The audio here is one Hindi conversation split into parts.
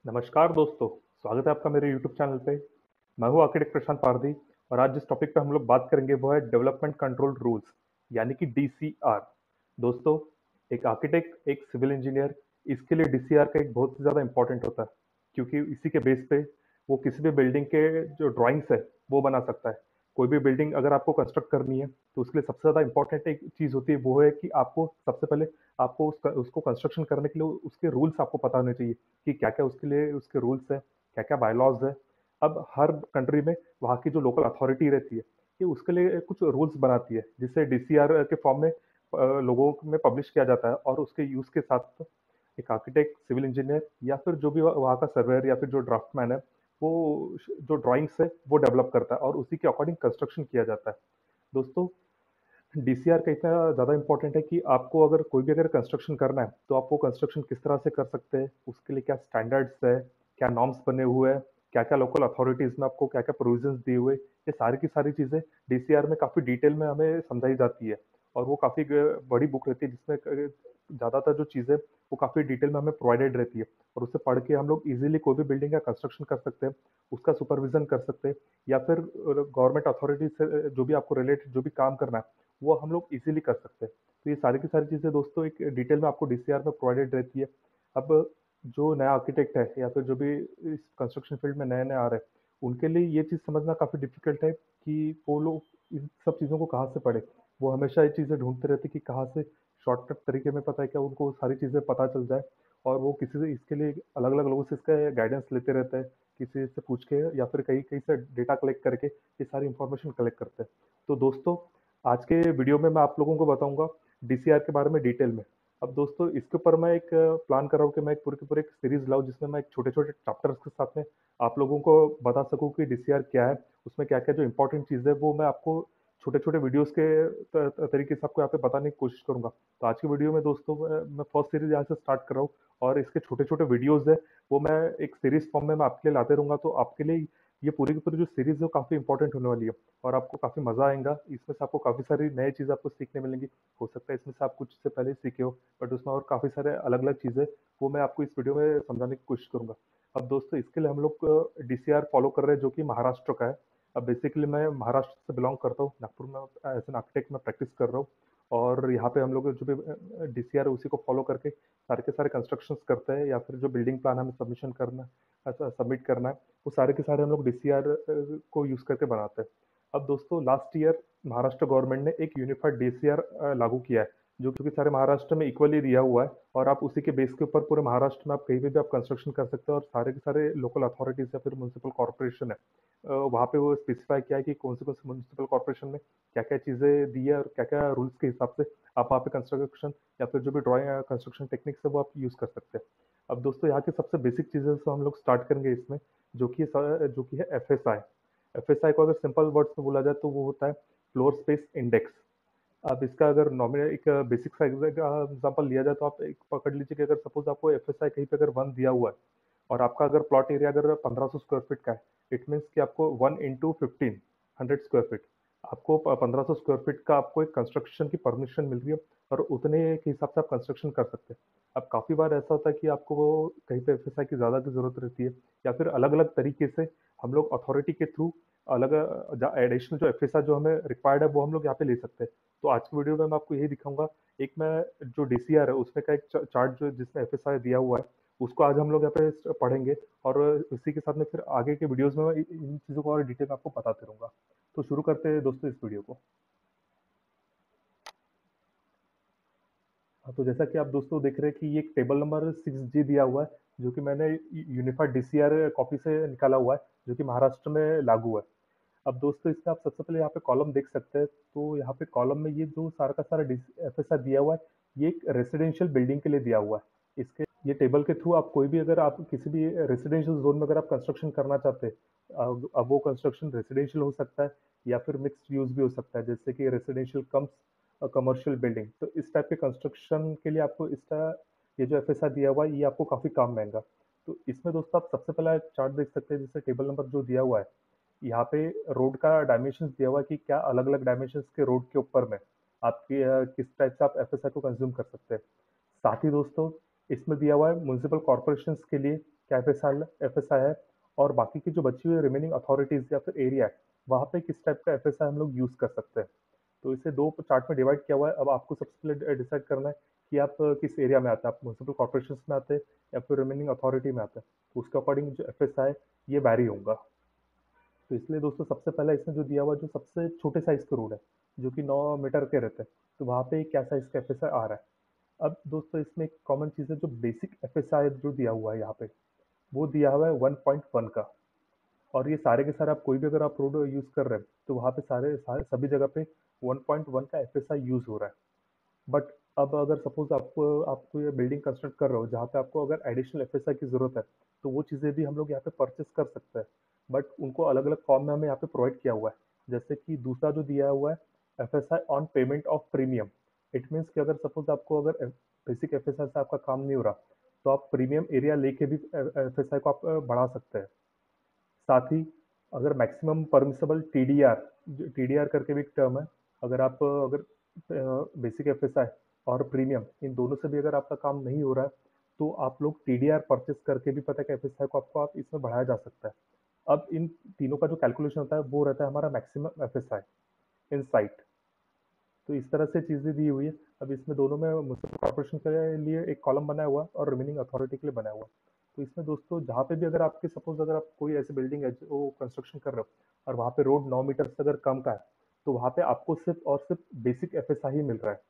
नमस्कार दोस्तों, स्वागत है आपका मेरे YouTube चैनल पे। मैं हूँ आर्किटेक्ट प्रशांत पारधी और आज जिस टॉपिक पे हम लोग बात करेंगे वो है डेवलपमेंट कंट्रोल रूल्स यानी कि DCR। दोस्तों, एक आर्किटेक्ट, एक सिविल इंजीनियर, इसके लिए DCR का एक बहुत ही ज़्यादा इंपॉर्टेंट होता है क्योंकि इसी के बेस पे वो किसी भी बिल्डिंग के जो ड्राइंग्स है वो बना सकता है। कोई भी बिल्डिंग अगर आपको कंस्ट्रक्ट करनी है तो उसके लिए सबसे ज़्यादा इंपॉर्टेंट एक चीज़ होती है, वो है कि आपको सबसे पहले आपको उसको कंस्ट्रक्शन करने के लिए उसके रूल्स आपको पता होने चाहिए कि क्या-क्या उसके लिए उसके रूल्स हैं, क्या-क्या बायलॉज़ हैं। अब हर कंट्री में वहाँ की जो लोकल अथॉरिटी रहती है, ये उसके लिए कुछ रूल्स बनाती है, जिसे DCR के फॉर्म में लोगों में पब्लिश किया जाता है और उसके यूज़ के साथ एक आर्किटेक्ट, सिविल इंजीनियर या फिर जो भी वहाँ का सर्वेयर या फिर जो ड्राफ्टमैन है, वो जो ड्राइंग्स है, वो डेवलप करता है और उसी के अकॉर्डिंग कंस्ट्रक्शन किया जाता है। दोस्तों, DCR का इतना ज़्यादा इम्पोर्टेंट है कि आपको अगर कोई भी अगर कंस्ट्रक्शन करना है, तो आप वो कंस्ट्रक्शन किस तरह से कर सकते हैं, उसके लिए क्या स्टैंडर्ड्स है, क्या नॉर्म्स बने हुए हैं, क्या-क्या लोकल अथॉरिटीज़ में आपको क्या-क्या प्रोविज़न्स दिए हुए, ये सारी की सारी चीज़ें DCR में काफ़ी डिटेल में हमें समझाई जाती है। और वो काफ़ी बड़ी बुक रहती है जिसमें ज़्यादातर जो चीज़ें वो काफ़ी डिटेल में हमें प्रोवाइडेड रहती है और उसे पढ़ के हम लोग इजीली कोई भी बिल्डिंग का कंस्ट्रक्शन कर सकते हैं, उसका सुपरविज़न कर सकते हैं या फिर गवर्नमेंट अथॉरिटी से जो भी आपको रिलेटेड जो भी काम करना है, वो हम लोग इज़िली कर सकते हैं। तो ये सारी की सारी चीज़ें दोस्तों एक डिटेल में आपको DCR में प्रोवाइडेड रहती है। अब जो नया आर्किटेक्ट है या फिर जो भी इस कंस्ट्रक्शन फील्ड में नए-नए आ रहे हैं, उनके लिए ये चीज़ समझना काफ़ी डिफ़िकल्ट है कि वो लोग इन सब चीज़ों को कहाँ से पढ़ें। वो हमेशा ये चीज़ें ढूँढते रहते हैं कि कहाँ से शॉर्टकट तरीके में पता है क्या उनको सारी चीज़ें पता चल जाए और वो किसी से इसके लिए अलग-अलग लोगों से इसका गाइडेंस लेते रहते हैं। किसी से पूछ के या फिर कहीं-कहीं से डेटा कलेक्ट करके ये सारी इन्फॉर्मेशन कलेक्ट करते हैं। तो दोस्तों, आज के वीडियो में मैं आप लोगों को बताऊँगा DCR के बारे में डिटेल में। अब दोस्तों, इसके ऊपर मैं एक प्लान कर रहा हूँ कि मैं एक पूरे के पूरे एक सीरीज़ लाऊँ जिसमें मैं एक छोटे-छोटे चैप्टर्स के साथ में आप लोगों को बता सकूँ कि DCR क्या है, उसमें क्या-क्या जो इम्पोर्टेंट चीज़ है वो मैं आपको छोटे-छोटे वीडियोज़ के तरीके से आपको यहाँ पे बताने की कोशिश करूँगा। तो आज की वीडियो में दोस्तों मैं फर्स्ट सीरीज़ यहाँ से स्टार्ट कर रहा हूँ और इसके छोटे-छोटे वीडियोज़ हैं, वो मैं एक सीरीज़ फॉर्म में मैं आपके लिए लाते रहूँगा। तो आपके लिए ये पूरी की पूरी जो सीरीज़ है वो काफ़ी इम्पोर्टेंट होने वाली है और आपको काफ़ी मज़ा आएगा। इसमें से आपको काफ़ी सारी नई चीज़ें आपको सीखने मिलेंगी। हो सकता है इसमें से आप कुछ से पहले ही सीखे हो, बट उसमें और काफ़ी सारे अलग-अलग चीज़ें वो मैं आपको इस वीडियो में समझाने की कोशिश करूँगा। अब दोस्तों, इसके लिए हम लोग DCR फॉलो कर रहे हैं जो कि महाराष्ट्र का है। अब बेसिकली मैं महाराष्ट्र से बिलॉन्ग करता हूँ, नागपुर में एज़ एन आर्किटेक्ट मैं प्रैक्टिस कर रहा हूँ और यहाँ पे हम लोग जो भी DCR है उसी को फॉलो करके सारे के सारे कंस्ट्रक्शंस करते हैं या फिर जो बिल्डिंग प्लान हमें सबमिशन करना है, सबमिट करना है, वो सारे के सारे हम लोग DCR को यूज़ करके बनाते हैं। अब दोस्तों, लास्ट ईयर महाराष्ट्र गवर्नमेंट ने एक यूनिफाइड DCR लागू किया है, जो कि सारे महाराष्ट्र में इक्वली दिया हुआ है और आप उसी के बेस के ऊपर पूरे महाराष्ट्र में आप कहीं पे भी आप कंस्ट्रक्शन कर सकते हो और सारे के सारे लोकल अथॉरिटीज़ या फिर म्युनिसिपल कॉर्पोरेशन है, वहाँ पे वो स्पेसिफाई किया है कि कौन से म्युनिसिपल कॉर्पोरेशन में क्या-क्या चीज़ें दी है और क्या-क्या रूल्स के हिसाब से आप वहाँ पे कंस्ट्रक्शन या फिर जो भी ड्राइंग कंस्ट्रक्शन टेक्निक्स है वो आप यूज़ कर सकते हैं। अब दोस्तों, यहाँ की सबसे बेसिक चीज़ें से हम लोग स्टार्ट करेंगे इसमें, जो कि है FSI। FSI को अगर सिंपल वर्ड्स में बोला जाए तो वो होता है फ्लोर स्पेस इंडेक्स। अब इसका अगर नॉमिनल एक बेसिक सा एग्जांपल लिया जाए तो आप एक पकड़ लीजिए कि अगर सपोज़ आपको FSI कहीं पे अगर 1 दिया हुआ है और आपका अगर प्लॉट एरिया अगर 1500 स्क्वायर फीट का है, इट मीन्स कि आपको 1 इंटू 15 100 स्क्वायर फीट, आपको 1500 स्क्वायर फीट का आपको एक कंस्ट्रक्शन की परमिशन मिल रही है और उतने के हिसाब से आप कंस्ट्रक्शन कर सकते हैं। अब काफ़ी बार ऐसा होता है कि आपको वो कहीं पे FSI की ज़्यादा की ज़रूरत रहती है या फिर अलग-अलग तरीके से हम लोग अथॉरिटी के थ्रू अलग एडिशनल जो FSI जो हमें रिक्वायर्ड है वो हम लोग यहाँ पे ले सकते हैं। तो आज की वीडियो में मैं आपको यही दिखाऊँगा। एक मैं जो DCR है उसमें का एक चार्ट जो जिसमें FSI दिया हुआ है, उसको आज हम लोग यहाँ पे पढ़ेंगे और इसी के साथ में फिर आगे के वीडियोज़ में मैं इन चीज़ों को और डिटेल में आपको बताते रहूँगा। तो शुरू करते हैं दोस्तों इस वीडियो को। हाँ, तो जैसा कि आप दोस्तों देख रहे हैं कि ये एक टेबल नंबर 6G दिया हुआ है, जो कि मैंने यूनिफाइड DCR कॉपी से निकाला हुआ है, जो कि महाराष्ट्र में लागू है। अब दोस्तों, इसमें आप सबसे पहले यहाँ पे कॉलम देख सकते हैं, तो यहाँ पे कॉलम में ये जो सारा का सारा FSI दिया हुआ है, ये एक रेसिडेंशियल बिल्डिंग के लिए दिया हुआ है। इसके ये टेबल के थ्रू आप कोई भी अगर आप किसी भी रेसिडेंशियल जोन में अगर आप कंस्ट्रक्शन करना चाहते हैं, अब वो कंस्ट्रक्शन रेसिडेंशियल हो सकता है या फिर मिक्स्ड यूज भी हो सकता है, जैसे कि रेसिडेंशियल कम्स कमर्शियल बिल्डिंग। तो इस टाइप के कंस्ट्रक्शन के लिए आपको इसका ये जो FSI दिया हुआ है, ये आपको काफ़ी काम आएगा। तो इसमें दोस्तों आप सबसे पहला चार्ट देख सकते हैं, जैसे टेबल नंबर जो दिया हुआ है, यहाँ पे रोड का डायमेंशंस दिया हुआ है कि क्या अलग-अलग डायमेंशंस के रोड के ऊपर में आपकी किस टाइप से आप FSI को कंज्यूम कर सकते हैं। साथ ही दोस्तों, इसमें दिया हुआ है म्युनिसिपल कॉर्पोरेशंस के लिए क्या एफएसआई है, और बाकी की जो बची हुई रिमेनिंग अथॉरिटीज या फिर एरिया है वहाँ पे किस टाइप का एफएसआई हम लोग यूज कर सकते हैं। तो इसे दो चार्ट में डिवाइड किया हुआ है। अब आपको सबसे पहले डिसाइड करना है कि आप किस एरिया में आते हैं, आप म्यूनसिपल कॉर्पोरेशन में आते हैं या फिर रिमेनिंग अथॉरिटी में आते हैं। तो उसके अकॉर्डिंग जो एफएसआई ये वैरी होगा। तो इसलिए दोस्तों सबसे पहला इसमें जो दिया हुआ जो सबसे छोटे साइज के रोड है जो कि 9 मीटर के रहते हैं, तो वहाँ पे क्या साइज का एफएसआई आ रहा है। अब दोस्तों इसमें एक कॉमन चीज़ है, जो बेसिक एफएसआई जो दिया हुआ है यहाँ पे वो दिया हुआ है 1.1 का। और ये सारे के सारे आप कोई भी अगर आप रोड यूज़ कर रहे हैं तो वहाँ पे सारे सभी जगह पे 1.1 का एफएसआई यूज़ हो रहा है। बट अब अगर सपोज आपको आपको ये बिल्डिंग कंस्ट्रक्ट कर रहे हो जहाँ पे आपको अगर एडिशनल एफएसआई की जरूरत है, तो वो चीज़ें भी हम लोग यहाँ पे परचेस कर सकते हैं। बट उनको अलग अलग फॉर्म में हमें यहाँ पे प्रोवाइड किया हुआ है। जैसे कि दूसरा जो दिया हुआ है, FSI on payment of premium. It means कि अगर सपोज आपको अगर बेसिक एफएसआई से आपका काम नहीं हो रहा, तो आप प्रीमियम एरिया लेके भी एफएसआई को आप बढ़ा सकते हैं। साथ ही अगर मैक्सिमम परमिसेबल टीडीआर, टीडीआर करके भी एक टर्म है, अगर आप अगर बेसिक एफएसआई और प्रीमियम इन दोनों से भी अगर आपका काम नहीं हो रहा है, तो आप लोग टीडीआर परचेस करके भी पता है एफएसआई को आपको आप इसमें बढ़ाया जा सकता है। अब इन तीनों का जो कैलकुलेशन होता है वो रहता है हमारा मैक्सिमम एफएसआई इन साइट। तो इस तरह से चीज़ें दी हुई है। अब इसमें दोनों में म्यूनसिपल कॉर्पोरेशन के लिए एक कॉलम बनाया हुआ है और रिमेनिंग अथॉरिटी के लिए बनाया हुआ है। तो इसमें दोस्तों जहाँ पे भी अगर आपके सपोज अगर आप कोई ऐसी बिल्डिंग है जो कंस्ट्रक्शन कर रहे हो और वहाँ पे रोड 9 मीटर से अगर कम का है, तो वहाँ पे आपको सिर्फ और सिर्फ बेसिक एफएसआई ही मिल रहा है।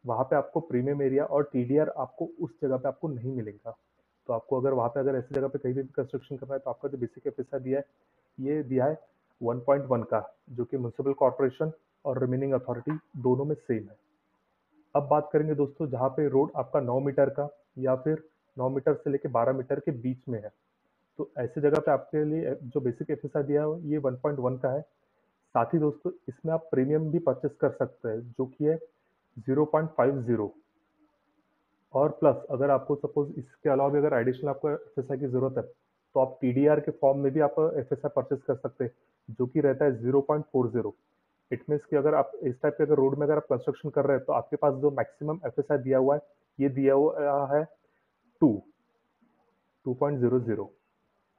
वहाँ पे आपको प्रीमियम एरिया और टीडीआर आपको उस जगह पे आपको नहीं मिलेगा। तो आपको अगर वहाँ पे अगर ऐसी जगह पे कहीं भी कंस्ट्रक्शन करना है, तो आपका जो बेसिक एफएसआई दिया है ये दिया है 1.1 का, जो कि म्यूनसिपल कॉर्पोरेशन और रिमेनिंग अथॉरिटी दोनों में सेम है। अब बात करेंगे दोस्तों जहाँ पे रोड आपका 9 मीटर का या फिर 9 मीटर से लेके 12 मीटर के बीच में है, तो ऐसी जगह पे आपके लिए जो बेसिक एफएसआई दिया है ये 1.1 का है। साथ ही दोस्तों इसमें आप प्रीमियम भी परचेस कर सकते हैं जो कि है 0.50। और प्लस अगर आपको सपोज इसके अलावा भी अगर एडिशनल आपको एफएसआई की जरूरत है, तो आप टीडीआर के फॉर्म में भी आप एफएसआई परचेस कर सकते हैं जो कि रहता है 0.40। इट मीन्स कि अगर आप इस टाइप के अगर रोड में अगर आप कंस्ट्रक्शन कर रहे हैं, तो आपके पास जो मैक्सिमम एफएसआई दिया हुआ है ये दिया हुआ है 2.00।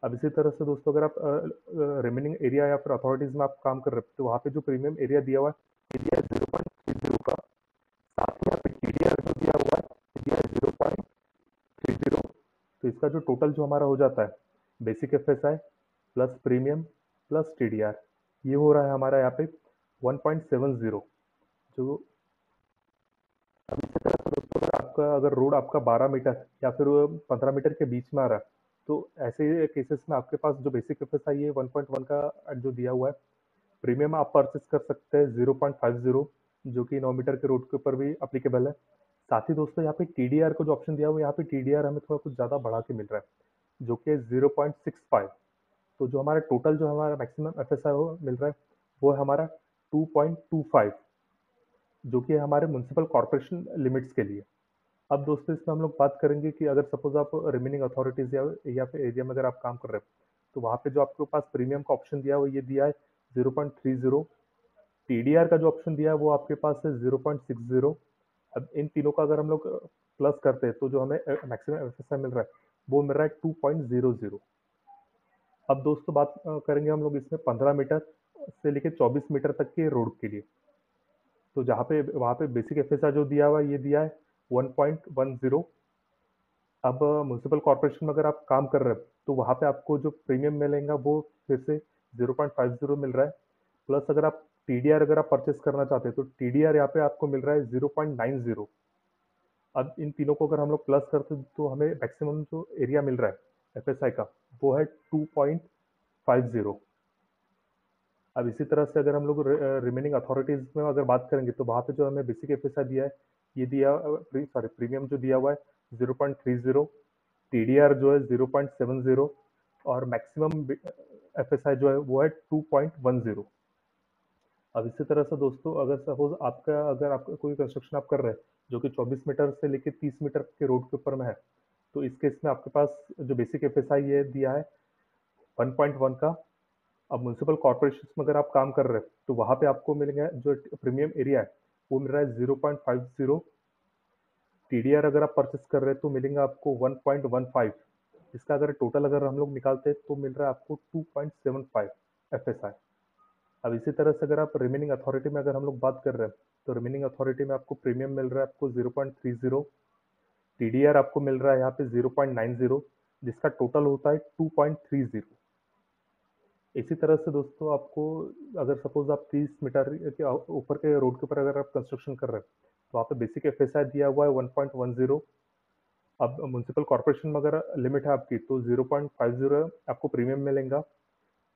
अब इसी तरह से दोस्तों अगर आप रिमेनिंग एरिया या फिर अथॉरिटीज में आप काम कर रहे हैं, तो वहाँ पे जो प्रीमियम एरिया दिया हुआ है ये दिया है 0.30 का। साथ ही यहाँ पे टीडीआर जो दिया हुआ है ये दिया है 0.30। तो इसका जो टोटल जो हमारा हो जाता है basic FSI plus premium plus TDR, ये हो रहा है हमारा यहाँ पे 1.70। जो अब इसी तरह से दोस्तों अगर रोड आपका 12 मीटर या फिर 15 मीटर के बीच में आ रहा है, तो ऐसे केसेस में आपके पास जो बेसिक एफएसआई है 1.1 का जो दिया हुआ है, प्रीमियम आप परचेस कर सकते हैं 0.50, जो कि 9 मीटर के रोड के ऊपर भी अप्लीकेबल है। साथ ही दोस्तों यहाँ पे टीडीआर को जो ऑप्शन दिया हुआ है, यहाँ पे टीडीआर हमें थोड़ा कुछ ज़्यादा बढ़ा के मिल रहा है जो कि 0.65। तो जो हमारा टोटल जो हमारा मैक्सिमम एफएसआई मिल रहा है वो है हमारा 2.25, जो कि है हमारे म्यूनसिपल कॉर्पोरेशन लिमिट्स के लिए। अब दोस्तों इसमें हम लोग बात करेंगे कि अगर सपोज आप रिमेनिंग अथॉरिटीज या फिर एरिया में अगर आप काम कर रहे हैं, तो वहाँ पे जो आपके पास प्रीमियम का ऑप्शन दिया है वो ये दिया है 0.30। टीडीआर का जो ऑप्शन दिया है वो आपके पास है 0.60। अब इन तीनों का अगर हम लोग प्लस करते हैं, तो जो हमें मैक्सिमम एफएसआई मिल रहा है वो मिल रहा है 2.00। अब दोस्तों बात करेंगे हम लोग इसमें 15 मीटर से लेके 24 मीटर तक के रोड के लिए। तो जहाँ पे वहाँ पे बेसिक एफएसआई जो दिया हुआ है ये दिया है 1.10। अब म्यूनसिपल कॉर्पोरेशन में अगर आप काम कर रहे हैं, तो वहाँ पे आपको जो प्रीमियम मिलेगा वो फिर से 0.50 मिल रहा है। प्लस अगर आप टीडीआर अगर आप परचेस करना चाहते हैं, तो टीडीआर यहाँ पे आपको मिल रहा है 0.90। अब इन तीनों को अगर हम लोग प्लस करते हैं, तो हमें मैक्सिमम जो एरिया मिल रहा है एफएसआई का वो है 2.50। अब इसी तरह से अगर हम लोग रिमेनिंग अथॉरिटीज में अगर बात करेंगे, तो वहाँ पे जो हमें बेसिक एफएसआई दिया है ये दिया सॉरी प्रीमियम जो दिया हुआ है 0.30, टीडीआर जो है 0.70 और मैक्सिमम एफएसआई जो है वो है 2.10। अब इसी तरह से दोस्तों अगर सपोज अगर आपका कोई कंस्ट्रक्शन आप कर रहे हैं जो कि 24 मीटर से लेके 30 मीटर के रोड के ऊपर में है, तो इस केस में आपके पास जो बेसिक एफएसआई ये दिया है 1.1 का। अब म्यूनसिपल कॉर्पोरेशन में अगर आप काम कर रहे हैं, तो वहाँ पे आपको मिलेगा जो प्रीमियम एरिया है वो मिल रहा है 0.50। टीडीआर अगर आप परचेस कर रहे हैं तो मिलेगा आपको 1.15। इसका अगर टोटल अगर हम लोग निकालते हैं तो मिल रहा है आपको 2.75 एफएसआई। अब इसी तरह से अगर आप रिमेनिंग अथॉरिटी में अगर हम लोग बात कर रहे हैं तो रिमेनिंग अथॉरिटी में आपको प्रीमियम मिल रहा है आपको 0.30, टीडीआर आपको मिल रहा है यहाँ पे 0.90, जिसका टोटल होता है 2.30। इसी तरह से दोस्तों आपको अगर सपोज आप 30 मीटर के ऊपर के रोड के ऊपर अगर आप कंस्ट्रक्शन कर रहे हैं तो वहाँ पे बेसिक एफएसआई दिया हुआ है 1.10। अब म्यूनसिपल कॉर्पोरेशन में अगर लिमिट है आपकी तो 0.50 आपको प्रीमियम मिलेगा।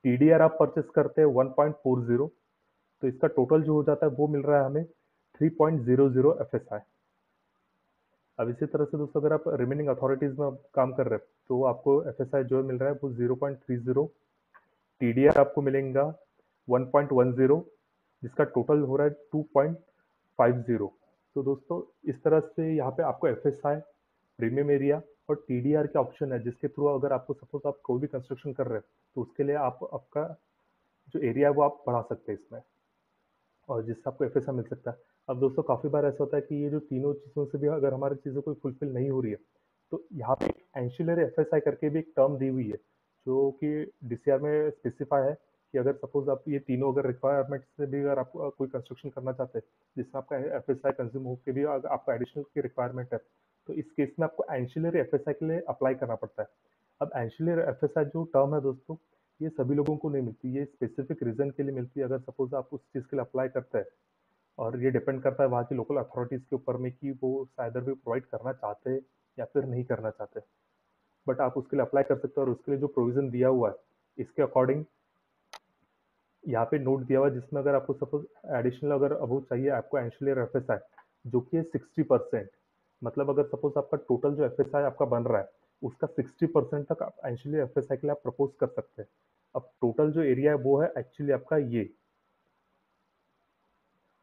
टीडीआर आप परचेस करते हैं 1.40, तो इसका टोटल जो हो जाता है वो मिल रहा है हमें 3.00 एफएसआई। अब इसी तरह से दोस्तों अगर आप रिमेनिंग अथॉरिटीज में काम कर रहे हैं तो आपको एफएसआई जो मिल रहा है वो 0.30, टीडीआर आपको मिलेगा 1.10, जिसका टोटल हो रहा है 2.50। तो दोस्तों इस तरह से यहाँ पे आपको एफएसआई, प्रीमियम एरिया और टीडीआर के ऑप्शन है, जिसके थ्रू अगर आपको सपोज आप कोई भी कंस्ट्रक्शन कर रहे हैं तो उसके लिए आप आपका जो एरिया है वो आप बढ़ा सकते हैं इसमें, और जिससे आपको एफएसआई मिल सकता है। अब दोस्तों काफ़ी बार ऐसा होता है कि ये जो तीनों चीज़ों से भी अगर हमारी चीज़ें कोई फुलफिल नहीं हो रही है तो यहाँ पे एंशिलरी एफएसआई करके भी एक टर्म दी हुई है जो कि डीसीआर में स्पेसिफाई है कि अगर सपोज आप ये तीनों अगर रिक्वायरमेंट से भी अगर आप कोई कंस्ट्रक्शन करना चाहते हैं जिसमें आपका एफएसआई कंज्यूम होकर भी अगर आपका एडिशनल की रिक्वायरमेंट है तो इस केस में आपको एंशिलरी एफएसआई के लिए अप्लाई करना पड़ता है। अब एंशिलरी एफएसआई जो टर्म है दोस्तों, ये सभी लोगों को नहीं मिलती, ये स्पेसिफिक रीजन के लिए मिलती है। अगर सपोज आप उस चीज़ के लिए अप्लाई करते हैं और ये डिपेंड करता है वहाँ की लोकल अथॉरिटीज़ के ऊपर में कि वो शायद भी प्रोवाइड करना चाहते हैं या फिर नहीं करना चाहते, बट आप उसके लिए अप्लाई कर सकते हो और उसके लिए जो प्रोविजन दिया हुआ है इसके अकॉर्डिंग यहाँ पे नोट दिया हुआ है, जिसमें अगर आपको सपोज एडिशनल अगर अब चाहिए आपको एंशिलरी एफएसआई जो कि है 60%, मतलब अगर सपोज आपका टोटल जो एफएसआई आपका बन रहा है उसका 60% तक आप एंशिलरी एफएसआई के लिए आप प्रपोज कर सकते हैं। अब टोटल जो एरिया है वो है एक्चुअली आपका ये,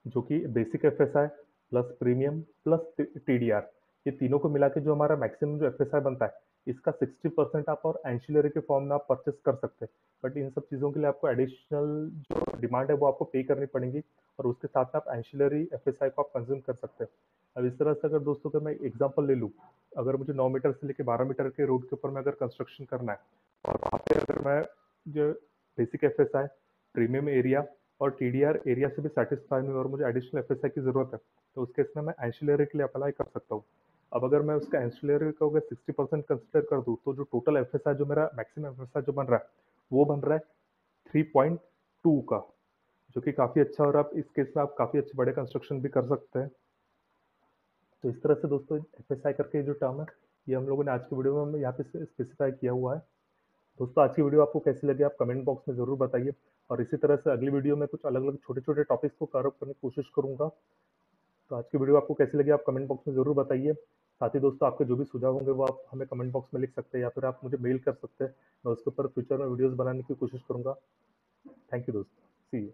जो कि basic FSI plus premium plus TDR, ये तीनों को मिला के जो हमारा मैक्सिमम जो एफएसआई बनता है इसका 60% आप और एंशिलरी के फॉर्म में आप परचेस कर सकते हैं। बट इन सब चीज़ों के लिए आपको एडिशनल जो डिमांड है वो आपको पे करनी पड़ेगी और उसके साथ में आप एंशिलरी एफएसआई को आप कंज्यूम कर सकते हैं। अब इस तरह से अगर दोस्तों का मैं एग्जांपल ले लूँ, अगर मुझे 9 मीटर से लेकर 12 मीटर के रोड के ऊपर में अगर कंस्ट्रक्शन करना है और वहाँ पे अगर मैं जो बेसिक एफएसआई, प्रीमियम एरिया और टीडीआर एरिया से भी सेटिस्फाई नहीं और मुझे एडिशनल एफएसआई की जरूरत है तो उस केस में मैं एंशिलरी के लिए अप्लाई कर सकता हूँ। अब अगर मैं उसका एंशिलरी का अगर 60% कंसिडर कर दूँ तो जो टोटल एफएसआई जो मेरा मैक्सिमम एफएसआई जो बन रहा है वो बन रहा है 3.2 का, जो कि काफ़ी अच्छा, और आप इस केस में आप काफ़ी अच्छे बड़े कंस्ट्रक्शन भी कर सकते हैं। तो इस तरह से दोस्तों एफएसआई करके जो टर्म है ये हम लोगों ने आज की वीडियो में यहाँ पे स्पेसिफाई किया हुआ है। दोस्तों आज की वीडियो आपको कैसी लगी आप कमेंट बॉक्स में ज़रूर बताइए, और इसी तरह से अगली वीडियो में कुछ अलग अलग छोटे छोटे टॉपिक्स को कवर करने की कोशिश करूंगा। तो आज की वीडियो आपको कैसी लगी आप कमेंट बॉक्स में ज़रूर बताइए। साथ ही दोस्तों आपके जो भी सुझाव होंगे वो आप हमें कमेंट बॉक्स में लिख सकते हैं या फिर आप मुझे मेल कर सकते हैं, मैं उसके ऊपर फ्यूचर में वीडियोज़ बनाने की कोशिश करूंगा। थैंक यू दोस्तों, सी यू।